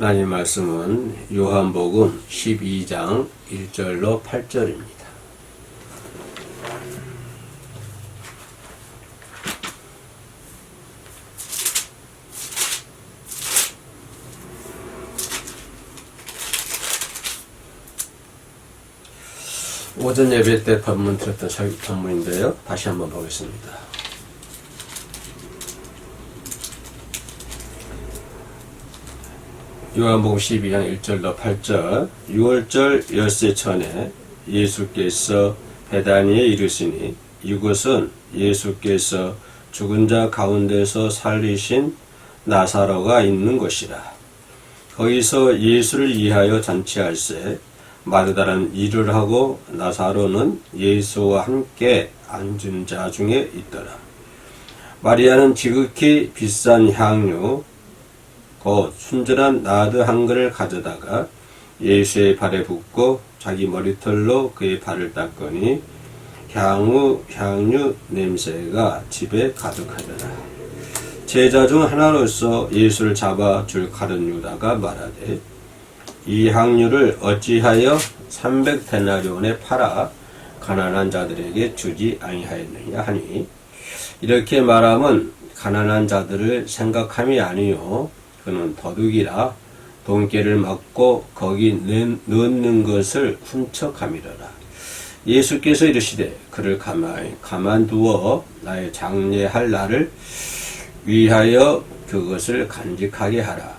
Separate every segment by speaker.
Speaker 1: 하나님 말씀은 요한복음 12장 1절로 8절입니다. 오전 예배 때 본문 들었던 본문인데요. 다시 한번 보겠습니다. 요한복음 12장 1절로 8절 6월절 엿새 전에 예수께서 베다니에 이르시니 이곳은 예수께서 죽은 자 가운데서 살리신 나사로가 있는 곳이라. 거기서 예수를 위하여 잔치할세 마르다는 일을 하고 나사로는 예수와 함께 앉은 자 중에 있더라. 마리아는 지극히 비싼 향유 곧 순전한 나드 한 그릇을 가져다가 예수의 발에 붓고 자기 머리털로 그의 발을 닦으니 향유 냄새가 집에 가득하더라. 제자 중 하나로서 예수를 잡아 줄 가룟 유다가 말하되 이 향유를 어찌하여 300데나리온에 팔아 가난한 자들에게 주지 아니하였느냐 하니 이렇게 말함은 가난한 자들을 생각함이 아니요 그는 도둑이라 돈깨를 맞고 거기 넣는 것을 훔쳐감이러라. 예수께서 이르시되 그를 가만두어 나의 장례할 날을 위하여 그것을 간직하게 하라.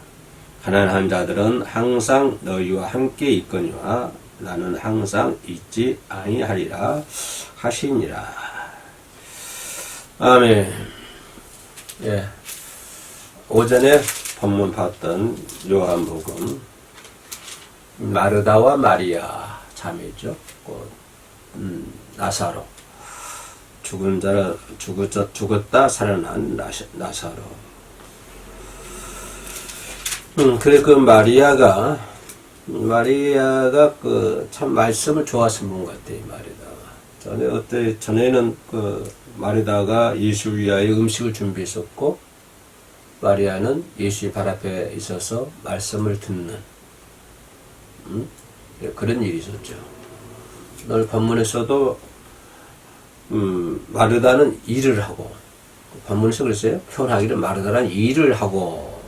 Speaker 1: 가난한 자들은 항상 너희와 함께 있거니와 나는 항상 있지 아니하리라 하시니라. 아멘. 예. 오전에 본문 봤던 요한복음 마르다와 마리아 자매죠. 나사로 죽었다 살아난 나사로. 그래 그 마리아가 참 말씀을 좋아하는 분 같아요. 마리다가 전에는 마리다가 예수 위하여 음식을 준비했었고 마리아는 예수의 발 앞에 있어서 말씀을 듣는 그런 일이 있었죠. 오늘 본문에서도 마르다는 일을 하고 본문에서 그랬어요. 표현하기를 마르다는 일을 하고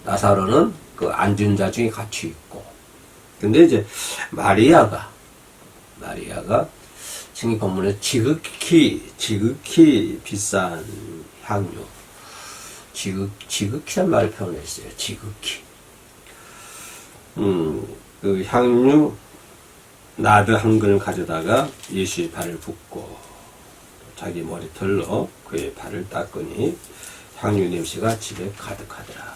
Speaker 1: 나사로는 그 앉은 자 중에 같이 있고. 근데 이제 마리아가 지금 본문에 지극히 비싼 향유, 지극히란 말을 표현했어요. 지극히. 그 향유 나드 한 근을 가져다가 예수의 발을 붓고 자기 머리털로 그의 발을 닦으니 향유 냄새가 집에 가득하더라.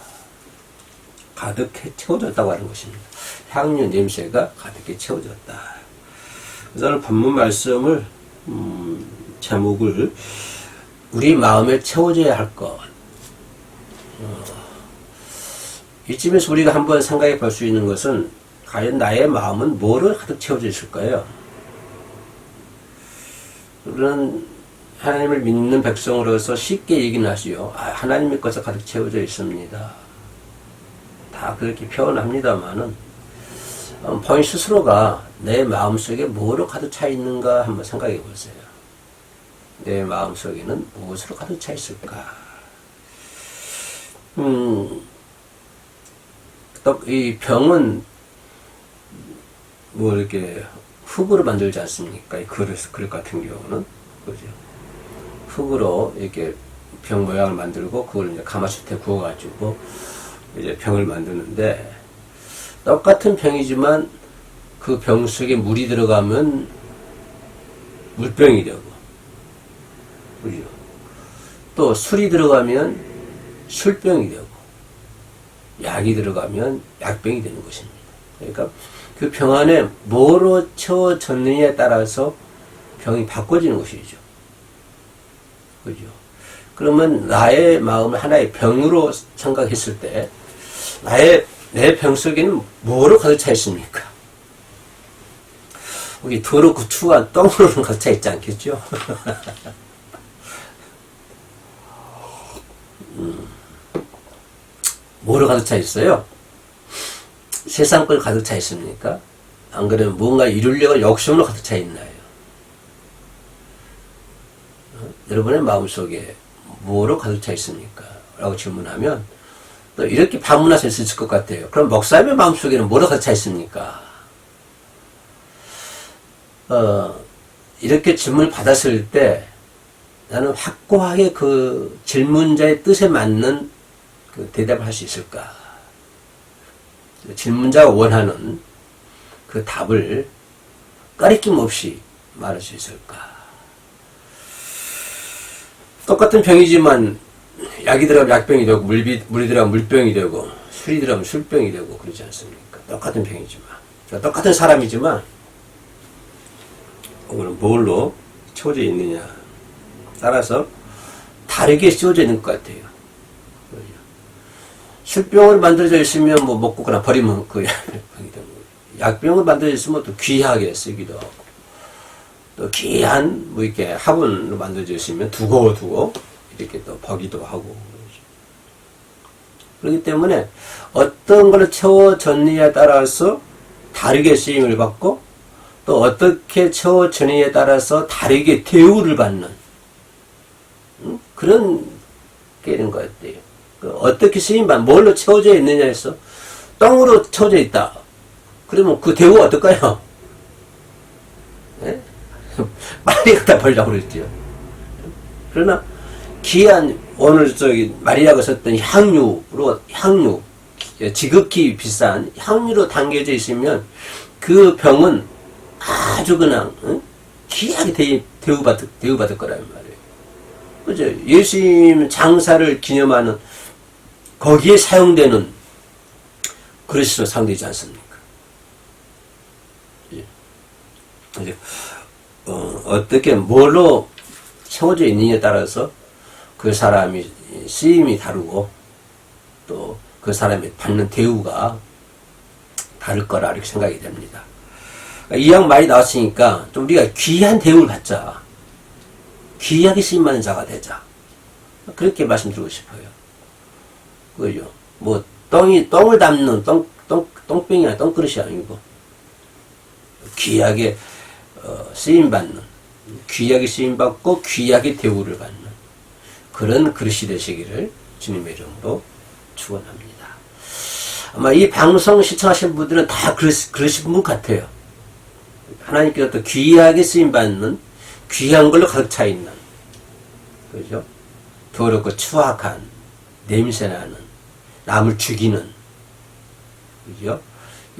Speaker 1: 가득해 채워졌다고 하는 것입니다. 향유 냄새가 가득히 채워졌다. 그래서 오늘 본문 말씀을 제목을 우리 마음에 채워져야 할 것. 이쯤에서 우리가 한번 생각해 볼 수 있는 것은 과연 나의 마음은 뭐로 가득 채워져 있을까요? 우리는 하나님을 믿는 백성으로서 쉽게 얘기는 하시요. 하나님의 것에 가득 채워져 있습니다. 다 그렇게 표현합니다만은 본인 스스로가 내 마음속에 뭐로 가득 차 있는가 한번 생각해 보세요. 내 마음속에는 무엇으로 가득 차 있을까? 또 이 병은 뭐 이렇게 흙으로 만들지 않습니까? 이 그릇 같은 경우는 그죠? 흙으로 이렇게 병 모양을 만들고 그걸 이제 가마솥에 구워가지고 이제 병을 만드는데 똑같은 병이지만 그 병 속에 물이 들어가면 물병이 되고, 그죠? 또 술이 들어가면 술병이 되고, 약이 들어가면 약병이 되는 것입니다. 그러니까 그 병 안에 뭐로 채워졌느냐에 따라서 병이 바꿔지는 것이죠. 그죠? 그러면 나의 마음을 하나의 병으로 생각했을 때 내 병 속에는 뭐로 가득 차 있습니까? 우리 더럽고 추한 똥으로는 가득 차 있지 않겠죠? 뭐로 가득 차 있어요? 세상 걸 가득 차 있습니까? 안 그러면 뭔가 이루려고 욕심으로 가득 차 있나요? 여러분의 마음속에 뭐로 가득 차 있습니까? 라고 질문하면 또 이렇게 반문할 수 있을 것 같아요. 그럼 목사님의 마음속에는 뭐로 가득 차 있습니까? 이렇게 질문을 받았을 때 나는 확고하게 그 질문자의 뜻에 맞는 그 대답을 할 수 있을까? 질문자가 원하는 그 답을 꺼리낌 없이 말할 수 있을까? 똑같은 병이지만 약이 들어가면 약병이 되고 물이 들어가면 물병이 되고 술이 들어가면 술병이 되고 그러지 않습니까? 똑같은 병이지만 똑같은 사람이지만 오늘은 뭘로 채워져 있느냐 따라서 다르게 씌워져 있는 것 같아요. 술병을 만들어져 있으면 뭐 먹고거나 버리면 그 약병이 되고 약병을 만들어져 있으면 또 귀하게 쓰기도 하고 또 귀한 뭐 이렇게 화분으로 만들어져 있으면 두고 이렇게 또 버기도 하고 그렇기 때문에 어떤 걸 채워졌느냐에 따라서 다르게 쓰임을 받고 또 어떻게 채워졌느냐에 따라서 다르게 대우를 받는 그런 게 있는 것 같아요. 어떻게 쓰임받는 뭘로 채워져 있느냐에서 똥으로 채워져 있다. 그러면 그 대우가 어떨까요? 네? 빨리 갖다 버리려고 그랬죠. 그러나 귀한 오늘 마리아가 썼던 향유 지극히 비싼 향유로 담겨져 있으면 그 병은 아주 그냥 귀하게 대우받을 거란 말이에요. 그죠? 예수님 장사를 기념하는 거기에 사용되는 그릇으로 사용되지 않습니까? 예. 어떻게 뭘로 채워져 있느냐에 따라서 그 사람이 쓰임이 다르고 또 그 사람이 받는 대우가 다를 거라 이렇게 생각이 됩니다. 이 양 말이 나왔으니까 좀 우리가 귀한 대우를 받자. 귀하게 쓰임받는 자가 되자. 그렇게 말씀드리고 싶어요. 그죠? 뭐 똥을 담는 똥병이나 똥그릇이 아니고 귀하게 쓰임받는 귀하게 쓰임받고 귀하게 대우를 받는 그런 그릇이 되시기를 주님의 이름으로 축원합니다. 아마 이 방송 시청하신 분들은 다 그러신 분 같아요. 하나님께서 또 귀하게 쓰임받는 귀한 걸로 가득 차 있는 그죠? 더럽고 추악한 냄새나는 남을 죽이는 그죠?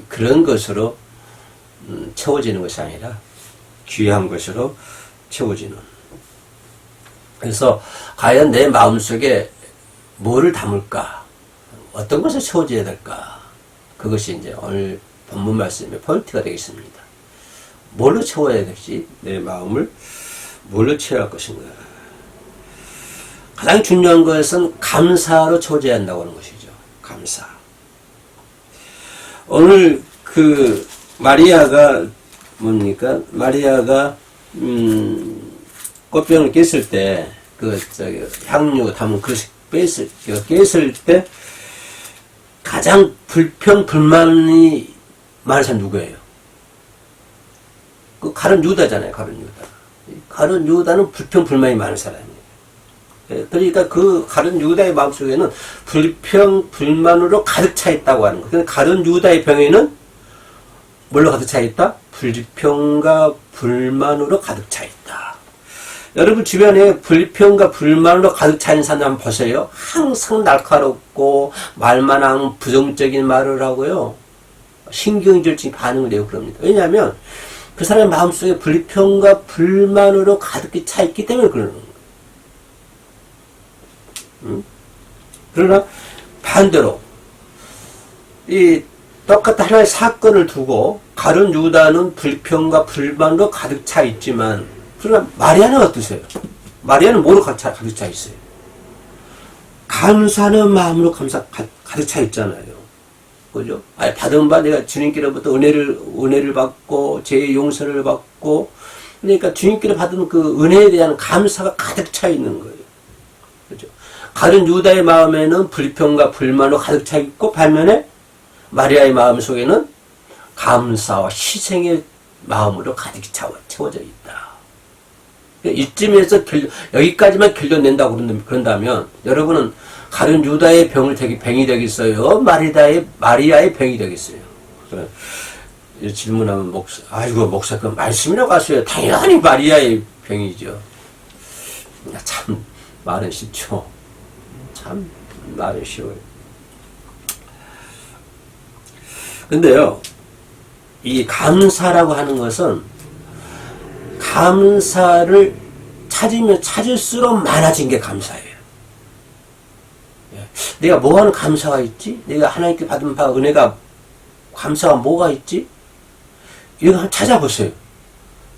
Speaker 1: 그런 것으로 채워지는 것이 아니라 귀한 것으로 채워지는. 그래서 과연 내 마음속에 뭐를 담을까? 어떤 것을 채워줘야 될까? 그것이 이제 오늘 본문 말씀의 포인트가 되겠습니다. 뭘로 채워야 될지, 내 마음을 뭘로 채워야 할 것인가? 가장 중요한 것은 감사로 채워져야 한다고 하는 것이죠. 감사. 오늘 그 마리아가 뭡니까? 마리아가 꽃병을 깼을 때 향유 담은 그릇 깼을 때 가장 불평불만이 많은 사람 누구예요? 그 가룟 유다잖아요. 가룟 유다는 불평불만이 많은 사람이에요. 그러니까 그 가룟 유다의 마음속에는 불평불만으로 가득 차 있다고 하는 거예요. 가룟 유다의 병에는 뭘로 가득 차 있다? 불평과 불만으로 가득 차 있다. 여러분 주변에 불평과 불만으로 가득 차 있는 사람 한번 보세요. 항상 날카롭고 말만 하면 부정적인 말을 하고요. 신경질적인 반응을 내고 그럽니다. 왜냐하면 그 사람의 마음속에 불평과 불만으로 가득히 차 있기 때문에 그러는 거예요. 그러나 반대로 이 똑같은 하나의 사건을 두고 가룟 유다는 불평과 불만으로 가득 차 있지만 그러나 마리아는 어떠세요? 마리아는 뭐로 가득 차 있어요? 감사하는 마음으로 가득 차 있잖아요. 그죠? 받은 바 내가 주님께로부터 은혜를 받고 죄의 용서를 받고 그러니까 주님께로 받은 그 은혜에 대한 감사가 가득 차 있는 거예요. 그죠? 가룟 유다의 마음에는 불평과 불만으로 가득 차 있고 반면에 마리아의 마음 속에는 감사와 희생의 마음으로 가득 채워져 있다. 이쯤에서 여기까지만 결론낸다고 그런다면 여러분은 가룟 유다의 병이 되겠어요? 마리아의 병이 되겠어요? 질문하면 목사 그 말씀이라고 하세요. 당연히 마리아의 병이죠. 참 말은 쉽죠. 참 말은 쉬워요. 근데요, 이 감사라고 하는 것은 감사를 찾으면 찾을수록 많아진 게 감사예요. 내가 뭐하는 감사가 있지? 내가 하나님께 받은 바 은혜가 감사가 뭐가 있지? 이거 한번 찾아보세요.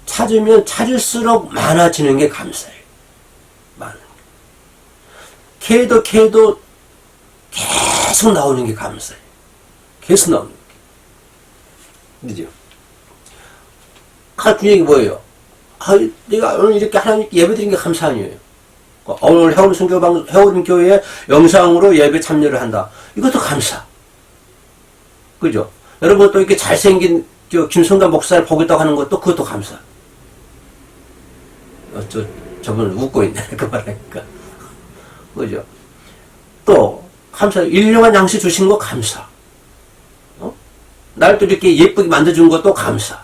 Speaker 1: 찾으면 찾을수록 많아지는 게 감사예요. 캐도 계속 나오는 게 감사예요. 계속 나오는 게. 그죠? 분위기 뭐예요? 내가 오늘 이렇게 하나님께 예배 드린 게 감사 아니에요. 오늘 해오림 교회에 영상으로 예배 참여를 한다. 이것도 감사. 그죠? 여러분 또 이렇게 잘생긴 김성관 목사를 보고 있다고 하는 것도 그것도 감사. 저분은 웃고 있네. 그 말하니까. 그죠? 또, 감사. 일용한 양식 주신 거 감사. 날 또 이렇게 예쁘게 만들어준 것도 감사.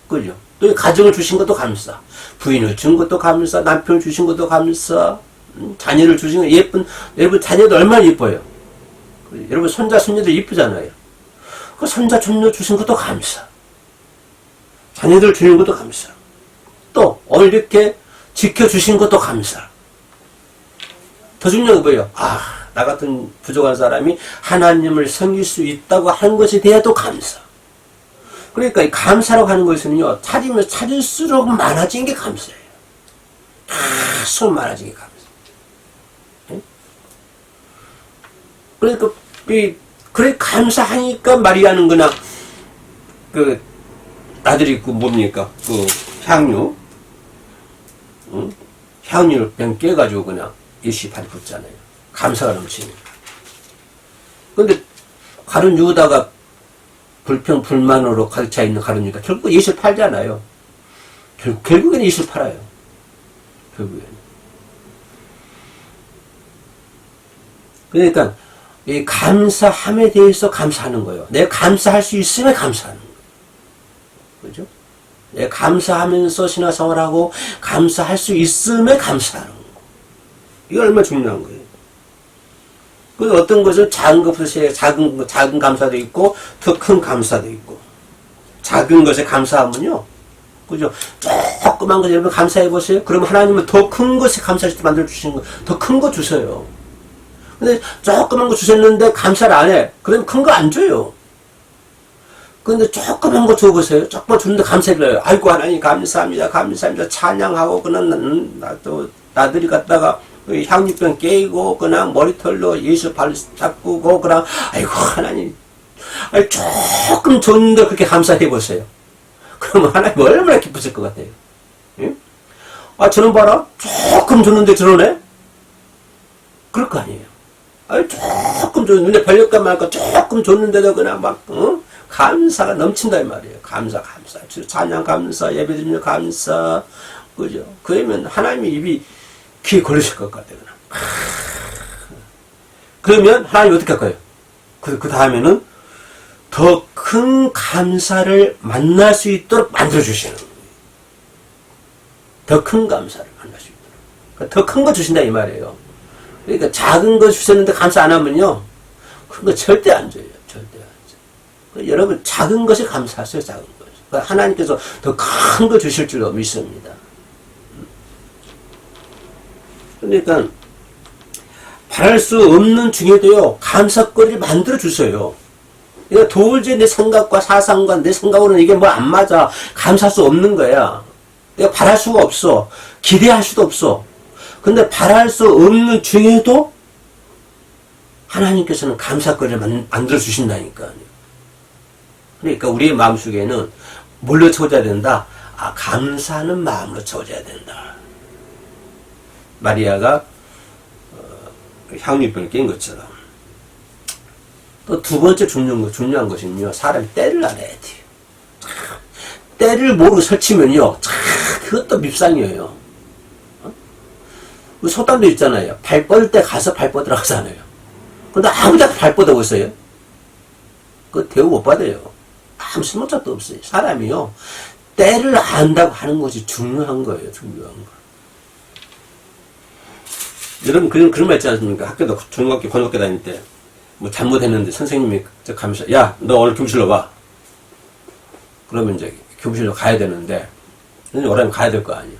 Speaker 1: 그죠? 또 가정을 주신 것도 감사. 부인을 준 것도 감사. 남편을 주신 것도 감사. 자녀를 주신 거 여러분 자녀도 얼마나 예뻐요. 여러분 손자, 손녀들 예쁘잖아요. 그 손자, 손녀 주신 것도 감사. 자녀들 주는 것도 감사. 또, 오늘 이렇게 지켜주신 것도 감사. 더 중요한 게 뭐예요? 나 같은 부족한 사람이 하나님을 섬길 수 있다고 하는 것에 대해도 감사. 그러니까 이 감사라고 하는 것은요, 찾으면 찾을수록 많아진 게 감사예요. 계속 많아진 게 감사. 그러니까, 그래, 감사하니까 마리아는 그냥, 아들이 뭡니까? 향유. 향유를 병 깨가지고 그냥 예시 발이 붙잖아요. 감사가 넘치니까. 근데 가룟 유다가 불평불만으로 가득 차 있는 가룟 유다 결국 예수를 팔잖아요. 결국에는 예수를 팔아요. 결국에는. 그러니까 이 감사함에 대해서 감사하는 거예요. 내가 감사할 수 있으면 감사하는 거예요. 그죠? 내가 감사하면서 신앙생활하고 감사할 수 있음에 감사하는 거. 이거 얼마나 중요한 거예요. 그 어떤 것은 작은 것부터 시작해 작은 감사도 있고 더 큰 감사도 있고. 작은 것에 감사하면요, 그죠? 조그만 것 여러분 감사해 보세요. 그러면 하나님은 더 큰 것에 감사할 수 만들어 주시는 거, 더 큰 거 주세요. 근데 조그만 거 주셨는데 감사를 안 해. 그러면 큰 거 안 줘요. 근데 조그만 거 줘보세요. 조그만 주는데 감사해요. 아이고 하나님 감사합니다. 감사합니다. 찬양하고 그냥 나들이 갔다가 향유병 깨고 그냥 머리털로 예수 발 닦고 그냥 아이고 하나님 조금 줬는데 그렇게 감사해 보세요. 그러면 하나님 얼마나 기쁘실 것 같아요. 응? 저는 봐라 조금 줬는데 저러네. 그럴 거 아니에요. 조금 줬는데 눈에 벌릴까 말까 조금 줬는데도 그냥 막 감사가 넘친다 이 말이에요. 감사 찬양 감사 예배드리며 감사. 그죠? 그러면 하나님의 입이 귀에 걸리실 것 같아요. 그러면 하나님 어떻게 할까요? 그 다음에는 더 큰 감사를 만날 수 있도록 만들어주시는 거예요. 더 큰 감사를 만날 수 있도록. 더 큰 거 주신다 이 말이에요. 그러니까 작은 거 주셨는데 감사 안 하면요, 큰 거 절대 안 줘요. 절대 안 줘요. 여러분 작은 것에 감사하세요. 작은 것. 하나님께서 더 큰 거 주실 줄로 믿습니다. 그러니까 바랄 수 없는 중에도요 감사거리를 만들어 주세요. 그러니까 도저히 내 생각과 사상과 내 생각으로는 이게 뭐 안 맞아. 감사할 수 없는 거야. 내가 바랄 수가 없어. 기대할 수도 없어. 근데 바랄 수 없는 중에도 하나님께서는 감사거리를 만들어 주신다니까요. 그러니까 우리의 마음속에는 뭘로 채워져야 된다? 감사하는 마음으로 채워져야 된다. 마리아가 향유병을 깬 것처럼. 또 두 번째 중요한 것은요, 사람이 때를 알아야 돼요. 때를 모르고 설치면요, 그것도 밉상이에요. 속담도 있잖아요. 발 뻗을 때 가서 발 뻗으라고 하잖아요. 근데 아무 데도 발 뻗어보고 있어요. 그거 대우 못 받아요. 아무 쓸모짝도 없어요. 사람이요, 때를 안다고 하는 것이 중요한 거예요. 중요한 거. 여러분, 그런 말 있지 않습니까? 학교도, 중학교, 고등학교 다닐 때, 뭐 잘못했는데 선생님이 가면서, 야, 너 오늘 교무실로 와. 그러면 이제 교무실로 가야 되는데, 선생님 오라면 가야 될 거 아니에요.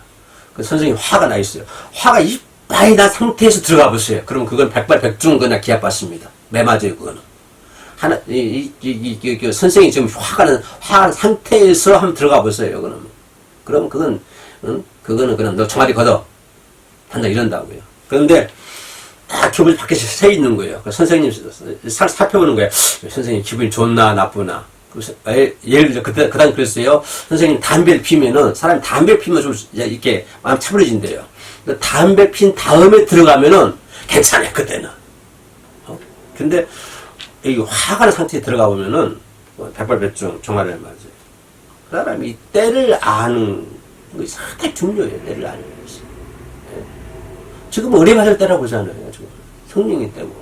Speaker 1: 그 선생님 화가 나 있어요. 화가 이빨이 난 상태에서 들어가 보세요. 그럼 그건 백발백중 그냥 기합받습니다. 매 맞아요, 그거는. 선생님이 지금 화가 난 상태에서 한번 들어가 보세요, 그러면. 그럼 그건, 그거는 그냥 너 종아리 걷어. 한다, 이런다고요. 그런데, 딱 교무실 밖에 서 있는 거예요. 선생님 살펴보는 거예요. 선생님 기분이 좋나, 나쁘나. 예를 들어, 그 다음에 그랬어요. 선생님 담배를 피면은, 사람이 담배 피면 좀 이렇게 마음 차분해진대요. 담배 핀 다음에 들어가면은 괜찮아요, 그때는. 근데, 이 화가 난 상태에 들어가 보면은, 백발백중 종아리를 맞아요. 그 사람이 때를 아는 것이 상당히 중요해요, 때를 아는 것이. 지금 어뢰 맞을 때라고 하잖아요, 지금. 성령이 때고.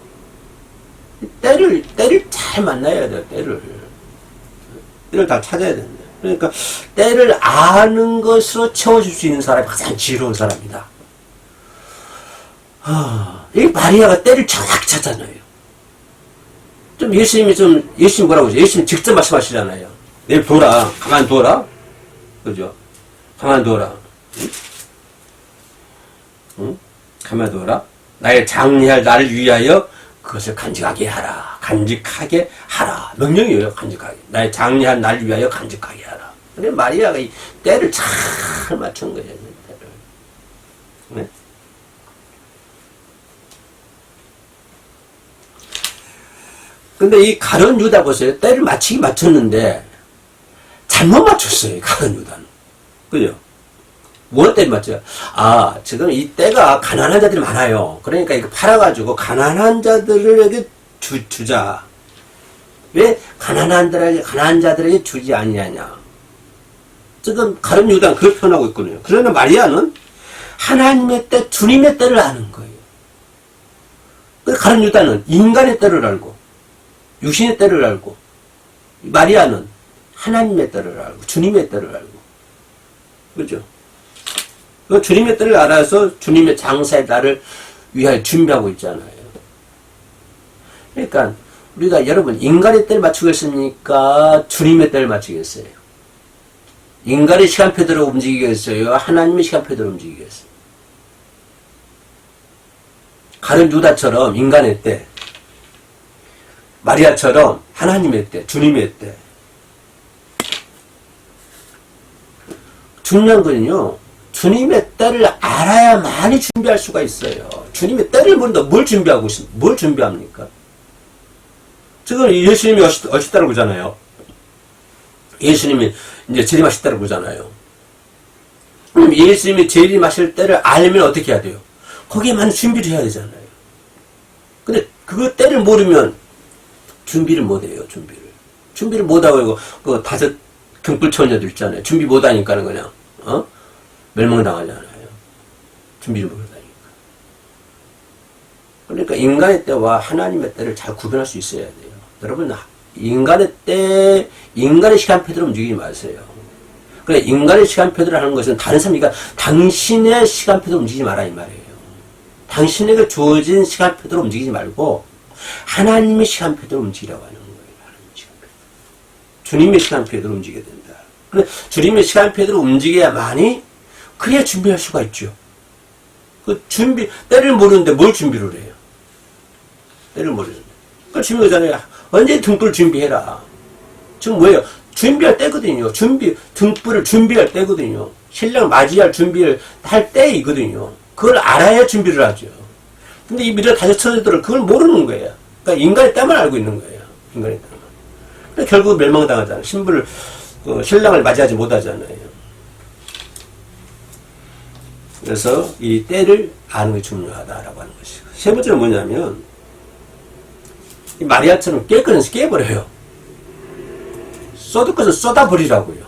Speaker 1: 때를 잘 만나야 돼요, 때를. 때를 다 찾아야 된다. 그러니까, 때를 아는 것으로 채워줄 수 있는 사람이 가장 지혜로운 사람이다. 이 마리아가 때를 정확히 찾잖아요. 예수님 뭐라고 하죠? 예수님 직접 말씀하시잖아요. 내 둬라. 가만 둬라. 그죠? 가만 둬라. 응? 가만 둬라. 나의 장래할 나를 위하여 그것을 간직하게 하라. 간직하게 하라. 명령이에요, 간직하게. 나의 장래할 나를 위하여 간직하게 하라. 근데 마리아가 이 때를 잘 맞춘 거예요, 때를. 네? 근데 이 가룟 유다 보세요. 때를 맞추긴 맞췄는데, 잘못 맞췄어요, 가룟 유다는. 그죠? 뭐 때를 맞춰요? 지금 이 때가 가난한 자들이 많아요. 그러니까 이거 팔아가지고 가난한 자들에게 주자. 왜 가난한 자들에게 주지 아니냐냐. 지금 가룟 유다는 그렇게 표현하고 있거든요. 그러나 마리아는 하나님의 때, 주님의 때를 아는 거예요. 가룟 유다는 인간의 때를 알고, 육신의 때를 알고, 마리아는 하나님의 때를 알고, 주님의 때를 알고. 그죠? 그 주님의 때를 알아서 주님의 장사의 날을 위하여 준비하고 있잖아요. 그러니까, 우리가 여러분, 인간의 때를 맞추겠습니까? 주님의 때를 맞추겠어요? 인간의 시간표대로 움직이겠어요? 하나님의 시간표대로 움직이겠어요? 가룟 유다처럼 인간의 때, 마리아처럼 하나님의 때, 주님의 때. 중요한 거는요, 주님의 때를 알아야만이 준비할 수가 있어요. 주님의 때를 모른다. 뭘 준비합니까? 지금 예수님이 오셨다고 그러잖아요. 예수님이 이제 재림하셨다고 그러잖아요. 그럼 예수님이 재림하실 때를 알면 어떻게 해야 돼요? 거기에 많은 준비를 해야 되잖아요. 근데 그 때를 모르면 준비를 못해요, 준비를 못하고, 그 다섯 등불 처녀들 있잖아요. 준비 못하니까는 그냥, 멸망당하잖아요. 준비를 못하니까. 그러니까 인간의 때와 하나님의 때를 잘 구별할 수 있어야 돼요. 여러분, 인간의 때, 인간의 시간표대로 움직이지 마세요. 그래, 인간의 시간표대로 하는 것은 다른 사람이니까 당신의 시간표대로 움직이지 마라, 이 말이에요. 당신에게 주어진 시간표대로 움직이지 말고, 하나님의 시간표대로 움직이라고 하는 거예요. 하나님의 시간표. 주님의 시간표대로 움직여야 된다. 그래, 주님의 시간표대로 움직여야만이, 그래야 준비할 수가 있죠. 그 때를 모르는데 뭘 준비를 해요? 때를 모르는데. 그러니까 준비하잖아요. 언제 등불 준비해라. 지금 뭐예요? 준비할 때거든요. 등불을 준비할 때거든요. 신랑 맞이할 준비를 할 때이거든요. 그걸 알아야 준비를 하죠. 근데 이 미래 다섯 처녀들은 그걸 모르는 거예요. 그러니까 인간의 때만 알고 있는 거예요. 인간의 때만. 근데 결국 멸망당하잖아요. 신랑을 맞이하지 못하잖아요. 그래서 이 때를 아는 게 중요하다라고 하는 것이고. 세 번째는 뭐냐면, 이 마리아처럼 깰 것은 깨버려요. 쏟을 것은 쏟아버리라고요.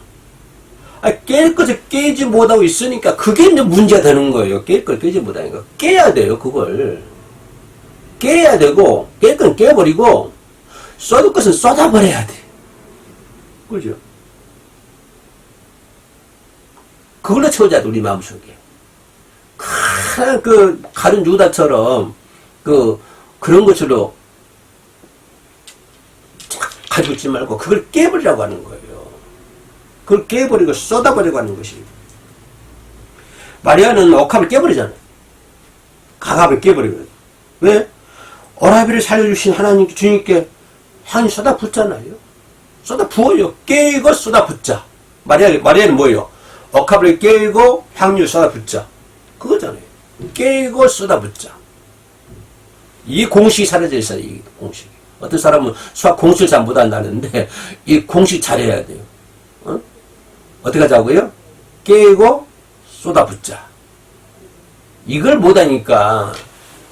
Speaker 1: 깰 것을 깨지 못하고 있으니까 그게 이제 문제가 되는 거예요. 깰 걸 깨지 못하니까. 깨야 돼요, 그걸. 깨야 되고, 깰 건 깨버리고, 쏟을 것은 쏟아버려야 돼. 그죠? 그걸로 채워져야 돼, 우리 마음속에. 가룟 유다처럼, 그런 것으로 가지고 있지 말고, 그걸 깨버리라고 하는 거예요. 그걸 깨버리고 쏟아버리고 하는 것입니다. 마리아는 옥합을 깨버리잖아요. 가갑을 깨버리거든요. 왜? 오라비를 살려주신 하나님 주님께 향이 쏟아붓잖아요. 쏟아부어요. 깨고 쏟아붓자. 마리아는 뭐예요? 옥합을 깨고 향유를 쏟아붓자. 그거잖아요. 깨고 쏟아붓자. 이 공식이 사라져 있어요. 이 공식이. 어떤 사람은 수학 공식을 잘 못한다는데 이 공식 잘해야 돼요. 어떻게 하자고요? 깨고 쏟아붓자. 이걸 못하니까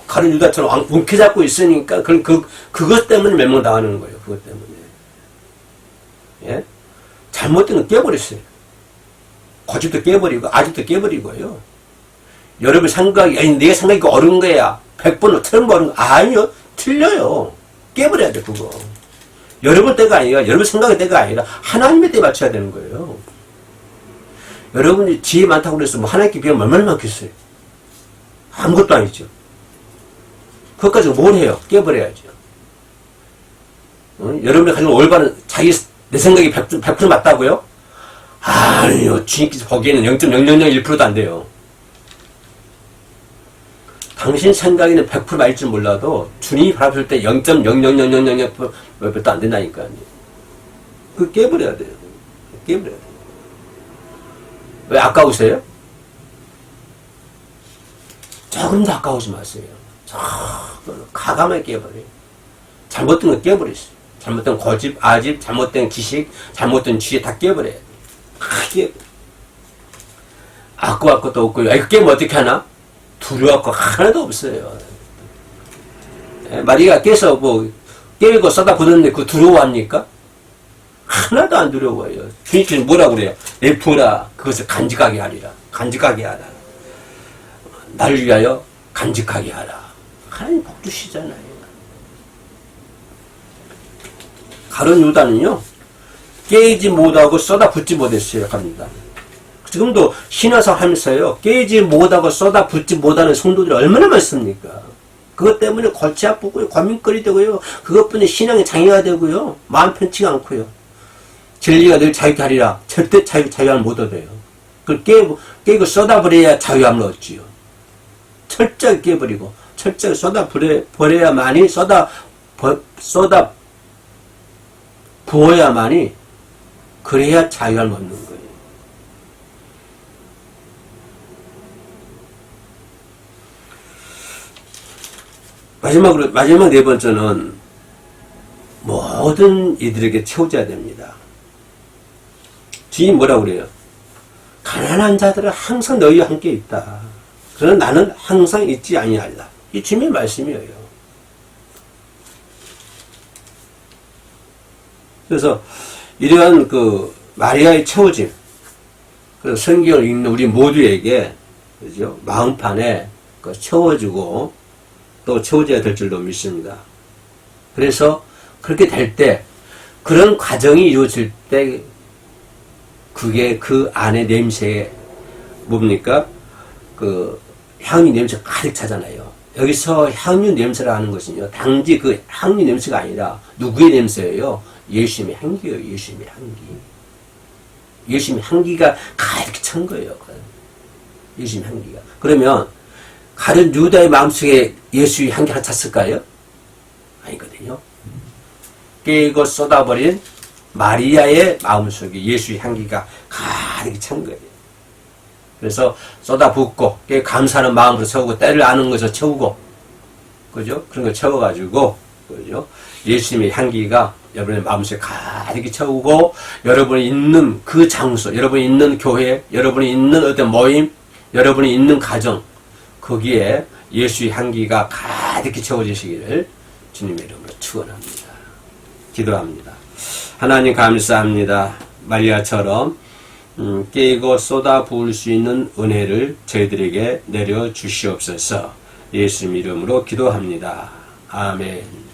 Speaker 1: 가룟 유다처럼 움켜잡고 있으니까 그것 때문에 멸망당하는 거예요. 그것 때문에. 예? 잘못된 건 깨버렸어요. 고집도 깨버리고 아직도 깨버리고요. 여러분 생각이 내 생각이 옳은 거야. 100번은 틀린 거 옳은 거 아니요. 틀려요. 깨버려야 돼 그거. 여러분 때가 아니라 여러분 생각의 때가 아니라 하나님의 때에 맞춰야 되는 거예요. 여러분이 지혜 많다고 그래서 뭐 하나님께 비하면 얼마나 많겠어요. 아무것도 아니죠. 그것까지 뭘 해요? 깨버려야죠. 여러분이 가지고 올바른 내 생각이 100% 맞다고요? 아니요. 주님께서 보기에는 0.0001%도 안 돼요. 당신 생각에는 100% 맞을 줄 몰라도 주님이 바라볼 때 0.00000%도 안 된다니까요. 그거 깨버려야 돼요. 깨버려야 돼요. 왜 아까우세요? 조금도 아까우지 마세요. 가감하게 깨버려요. 잘못된 거 깨버리세요. 잘못된 고집, 아집, 잘못된 지식, 잘못된 지혜 다 깨버려야 돼요. 크게. 아까울 것도 없고요. 이거 깨면 어떻게 하나? 두려울 거 하나도 없어요. 마리아가 깨서 깨고 쏟아붓는데 그거 두려워합니까? 하나도 안 두려워요. 주님께서 뭐라고 그래요? 내푸라 그것을 간직하게 하리라. 간직하게 하라. 나를 위하여 간직하게 하라. 하나님 복 주시잖아요. 가룟 유다는요. 깨지 못하고 쏟아붓지 못했어요. 갑니다. 지금도 신화상 하면서요. 깨지 못하고 쏟아붓지 못하는 성도들이 얼마나 많습니까? 그것 때문에 골치 아프고요. 고민거리 되고요. 그것 때문에 신앙이 장애가 되고요. 마음 편치가 않고요. 진리가 늘 자유케 하리라. 절대 자유함을 못 얻어요. 그걸 깨고 쏟아버려야 자유함을 얻지요. 철저하게 깨버리고 철저하게 쏟아버려야만이 부어야만이 그래야 자유함을 얻는 거예요. 마지막 네 번째는 모든 이들에게 채워져야 됩니다. 주님 뭐라고 그래요? 가난한 자들은 항상 너희와 함께 있다. 그러나 나는 항상 있지 아니하리라. 이 주님의 말씀이에요. 그래서 이러한 마리아의 채워짐, 그래서 성경을 읽는 우리 모두에게 그죠? 마음판에 채워주고 또 채워져야 될 줄로 믿습니다. 그래서 그렇게 될 때 그런 과정이 이루어질 때 그게 그 안에 냄새에 뭡니까? 향유 냄새가 가득 차잖아요. 여기서 향유 냄새라 하는 것은요. 단지 그 향유 냄새가 아니라 누구의 냄새예요? 예수님의 향기예요. 예수님의 향기. 예수님의 향기가 가득 찬 거예요. 예수님의 향기가. 그러면 가룟 유다의 마음속에 예수의 향기가 찼을까요? 아니거든요. 깨고 쏟아버린 마리아의 마음속에 예수의 향기가 가득 찬 거예요. 그래서 쏟아붓고 감사하는 마음으로 채우고 때를 아는 것을 채우고 그죠? 그런 걸 채워가지고 그죠? 예수님의 향기가 여러분의 마음속에 가득히 채우고 여러분이 있는 그 장소, 여러분이 있는 교회, 여러분이 있는 어떤 모임, 여러분이 있는 가정 거기에 예수의 향기가 가득히 채워지시기를 주님의 이름으로 축원합니다. 기도합니다. 하나님 감사합니다. 마리아처럼 깨이고 쏟아 부을 수 있는 은혜를 저희들에게 내려 주시옵소서. 예수님 이름으로 기도합니다. 아멘.